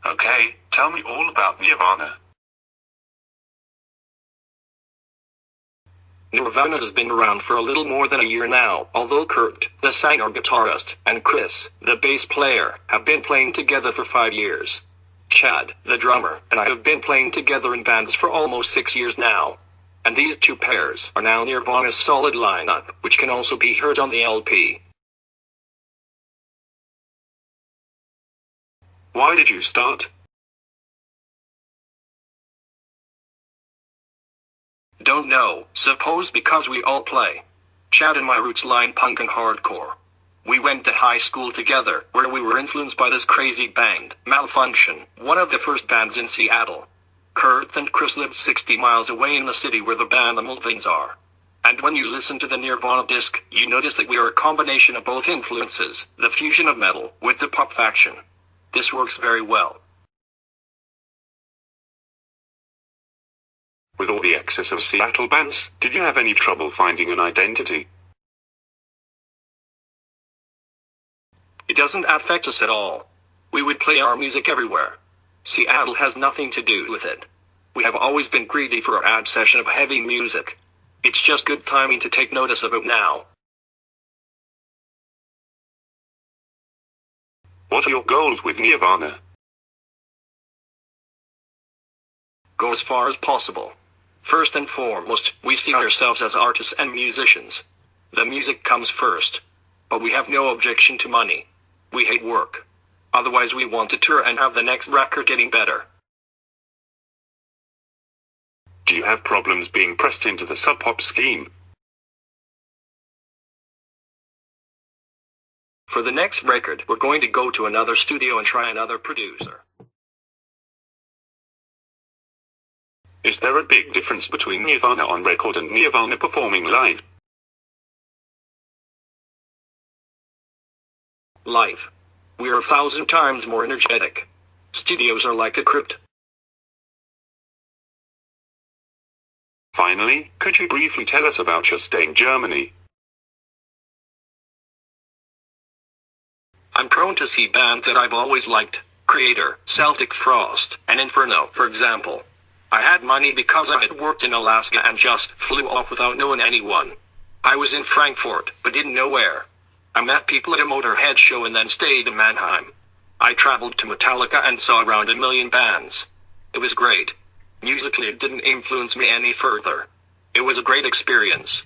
Okay, tell me all about Nirvana. Nirvana has been around for a little more than a year now, although Kurt, the singer-guitarist, and Chris, the bass player, have been playing together for 5 years. Chad, the drummer, and I have been playing together in bands for almost 6 years now. And these two pairs are now Nirvana's solid lineup, which can also be heard on the LP. Why did you start? Don't know, suppose because we all play. Chad and my roots lie in punk and hardcore. We went to high school together, where we were influenced by this crazy band, Malfunction, one of the first bands in Seattle. Kurt and Chris lived 60 miles away in the city where the band the Malvins are. And when you listen to the Nirvana disc, you notice that we are a combination of both influences, the fusion of metal with the pop faction. This works very well. With all the excess of Seattle bands, did you have any trouble finding an identity? It doesn't affect us at all. We would play our music everywhere. Seattle has nothing to do with it. We have always been greedy for our ad session of heavy music. It's just good timing to take notice of it now. What are your goals with Nirvana? Go as far as possible. First and foremost, we see ourselves as artists and musicians. The music comes first. But we have no objection to money. We hate work. Otherwise we want to tour and have the next record getting better. Do you have problems being pressed into the Sub Pop scheme? For the next record, we're going to go to another studio and try another producer. Is there a big difference between Nirvana on record and Nirvana performing live? Live. We are 1,000 times more energetic. Studios are like a crypt. Finally, could you briefly tell us about your stay in Germany? I'm prone to see bands that I've always liked. Creator, Celtic Frost, and Inferno, for example. I had money because I had worked in Alaska and just flew off without knowing anyone. I was in Frankfurt, but didn't know where. I met people at a Motorhead show and then stayed in Mannheim. I traveled to Metallica and saw around 1 million bands. It was great. Musically it didn't influence me any further. It was a great experience.